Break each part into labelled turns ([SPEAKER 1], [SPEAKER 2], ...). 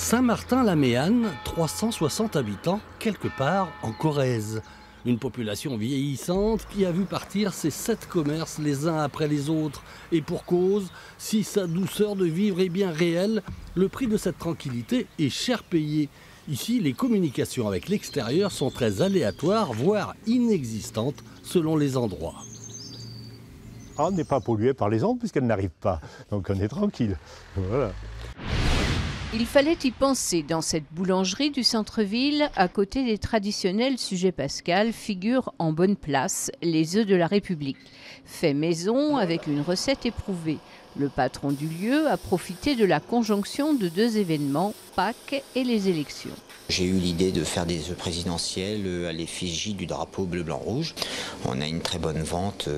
[SPEAKER 1] Saint-Martin-la-Méanne, 360 habitants, quelque part en Corrèze. Une population vieillissante qui a vu partir ses 7 commerces les uns après les autres. Et pour cause, si sa douceur de vivre est bien réelle, le prix de cette tranquillité est cher payé. Ici, les communications avec l'extérieur sont très aléatoires, voire inexistantes, selon les endroits.
[SPEAKER 2] On n'est pas pollué par les ondes puisqu'elles n'arrivent pas, donc on est tranquille. Voilà.
[SPEAKER 3] Il fallait y penser. Dans cette boulangerie du centre-ville, à côté des traditionnels sujets pascal, figurent en bonne place les œufs de la République. Fait maison avec une recette éprouvée. Le patron du lieu a profité de la conjonction de 2 événements, Pâques et les élections.
[SPEAKER 4] J'ai eu l'idée de faire des œufs présidentiels à l'effigie du drapeau bleu-blanc-rouge. On a une très bonne vente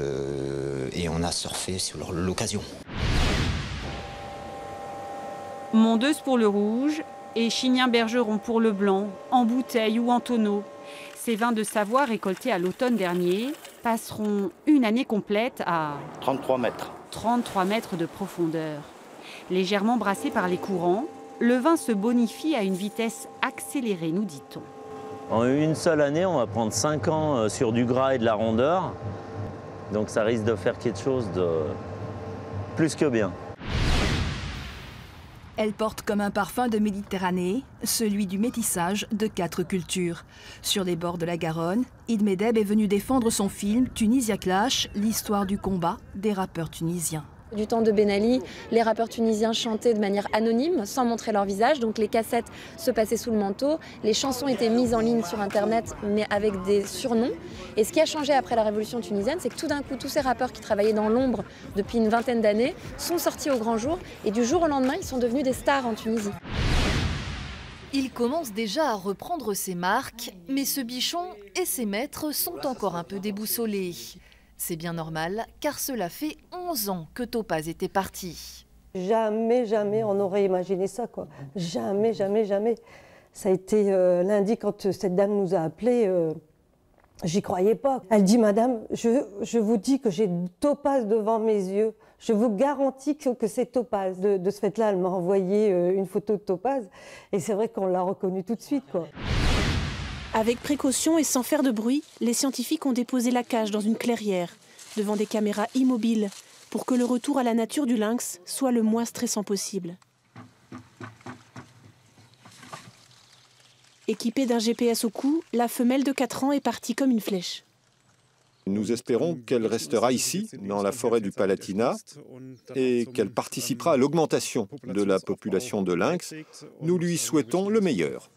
[SPEAKER 4] et on a surfé sur l'occasion.
[SPEAKER 5] Mondeuse pour le rouge et Chignin-Bergeron pour le blanc, en bouteille ou en tonneau. Ces vins de Savoie récoltés à l'automne dernier passeront une année complète à
[SPEAKER 6] 33 mètres.
[SPEAKER 5] 33 mètres de profondeur. Légèrement brassé par les courants, le vin se bonifie à une vitesse accélérée, nous dit-on.
[SPEAKER 7] En une seule année, on va prendre 5 ans sur du gras et de la rondeur. Donc ça risque de faire quelque chose de plus que bien.
[SPEAKER 8] Elle porte comme un parfum de Méditerranée, celui du métissage de 4 cultures. Sur les bords de la Garonne, Id Medeb est venu défendre son film Tunisia Clash, l'histoire du combat des rappeurs tunisiens.
[SPEAKER 9] Du temps de Ben Ali, les rappeurs tunisiens chantaient de manière anonyme, sans montrer leur visage. Donc les cassettes se passaient sous le manteau. Les chansons étaient mises en ligne sur Internet, mais avec des surnoms. Et ce qui a changé après la révolution tunisienne, c'est que tout d'un coup, tous ces rappeurs qui travaillaient dans l'ombre depuis une vingtaine d'années sont sortis au grand jour. Et du jour au lendemain, ils sont devenus des stars en Tunisie.
[SPEAKER 10] Il commence déjà à reprendre ses marques, mais ce bichon et ses maîtres sont encore un peu déboussolés. C'est bien normal, car cela fait 11 ans que Topaz était parti.
[SPEAKER 11] Jamais, jamais on aurait imaginé ça, quoi. Jamais, jamais, jamais. Ça a été lundi quand cette dame nous a appelés, j'y croyais pas. Elle dit, madame, je vous dis que j'ai Topaz devant mes yeux. Je vous garantis que c'est Topaz. De ce fait-là, elle m'a envoyé une photo de Topaz. Et c'est vrai qu'on l'a reconnu tout de suite, quoi.
[SPEAKER 12] Avec précaution et sans faire de bruit, les scientifiques ont déposé la cage dans une clairière, devant des caméras immobiles, pour que le retour à la nature du lynx soit le moins stressant possible. Équipée d'un GPS au cou, la femelle de 4 ans est partie comme une flèche.
[SPEAKER 13] Nous espérons qu'elle restera ici, dans la forêt du Palatinat, et qu'elle participera à l'augmentation de la population de lynx. Nous lui souhaitons le meilleur.